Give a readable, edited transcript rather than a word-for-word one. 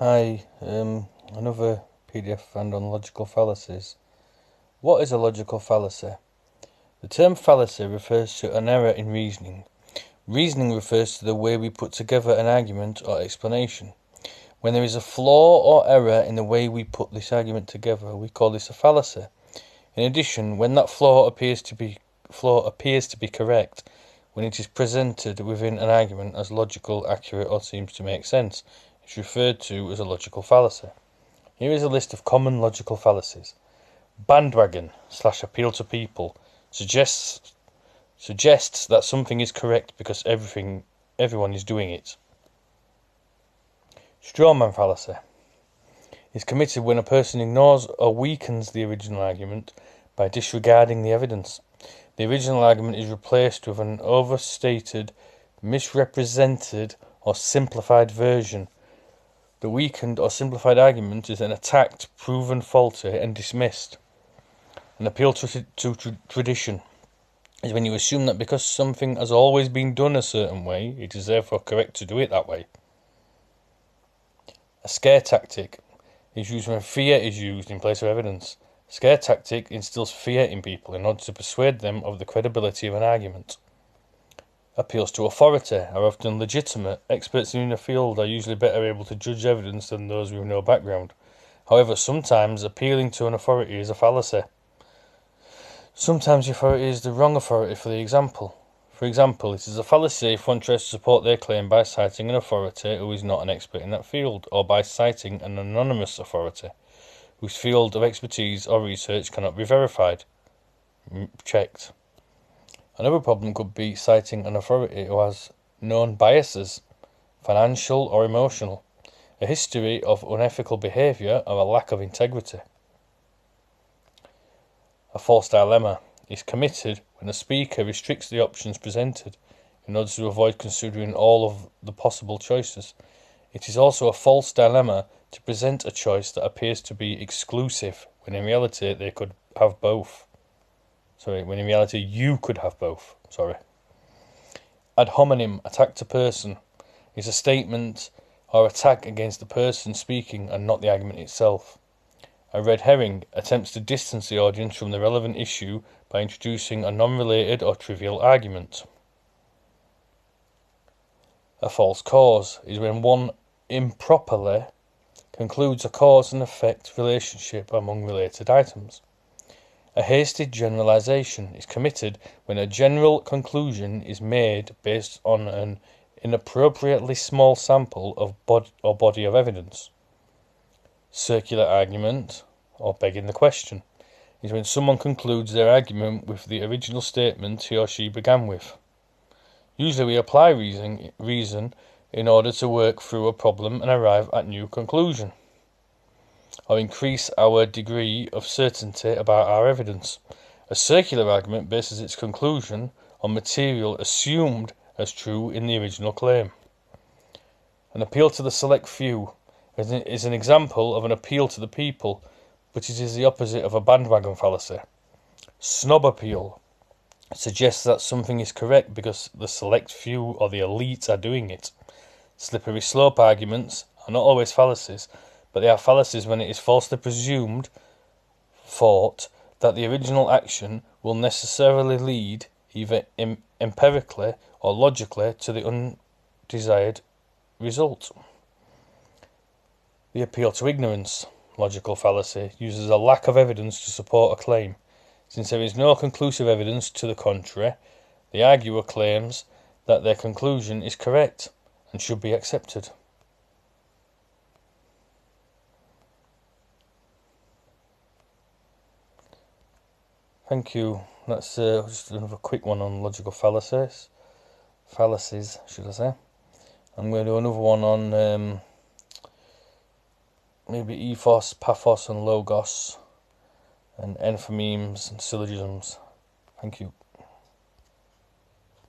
Hi, another PDF found on logical fallacies. What is a logical fallacy? The term fallacy refers to an error in reasoning. Reasoning refers to the way we put together an argument or explanation. When there is a flaw or error in the way we put this argument together, we call this a fallacy. In addition, when that flaw appears to be correct, when it is presented within an argument as logical, accurate, or seems to make sense, it's referred to as a logical fallacy. Here is a list of common logical fallacies. Bandwagon/appeal to people suggests that something is correct because everyone is doing it. Strawman fallacy is committed when a person ignores or weakens the original argument by disregarding the evidence. The original argument is replaced with an overstated, misrepresented, or simplified version. The weakened or simplified argument is then attacked, proven faulty, and dismissed. An appeal to tradition is when you assume that because something has always been done a certain way, it is therefore correct to do it that way. A scare tactic is used when fear is used in place of evidence. A scare tactic instills fear in people in order to persuade them of the credibility of an argument. Appeals to authority are often legitimate. Experts in a field are usually better able to judge evidence than those with no background. However, sometimes appealing to an authority is a fallacy. Sometimes the authority is the wrong authority for the example. For example, it is a fallacy if one tries to support their claim by citing an authority who is not an expert in that field, or by citing an anonymous authority whose field of expertise or research cannot be verified, checked. Another problem could be citing an authority who has known biases, financial or emotional, a history of unethical behaviour, or a lack of integrity. A false dilemma is committed when a speaker restricts the options presented in order to avoid considering all of the possible choices. It is also a false dilemma to present a choice that appears to be exclusive, when in reality they could have both. When in reality you could have both. Ad hominem, attack to person, is a statement or attack against the person speaking and not the argument itself. A red herring attempts to distance the audience from the relevant issue by introducing a non-related or trivial argument. A false cause is when one improperly concludes a cause and effect relationship among related items. A hasty generalization is committed when a general conclusion is made based on an inappropriately small sample of body of evidence. Circular argument, or begging the question, is when someone concludes their argument with the original statement he or she began with. Usually we apply reason in order to work through a problem and arrive at new conclusion, or increase our degree of certainty about our evidence. A circular argument bases its conclusion on material assumed as true in the original claim. An appeal to the select few is an example of an appeal to the people, but it is the opposite of a bandwagon fallacy. Snob appeal suggests that something is correct because the select few or the elite are doing it. Slippery slope arguments are not always fallacies, but they are fallacies when it is falsely thought that the original action will necessarily lead, either empirically or logically, to the undesired result. The appeal to ignorance, logical fallacy, uses a lack of evidence to support a claim. Since there is no conclusive evidence to the contrary, the arguer claims that their conclusion is correct and should be accepted. Thank you. That's just another quick one on logical fallacies. Fallacies, should I say. I'm going to do another one on maybe ethos, pathos, and logos, and enthymemes and syllogisms. Thank you.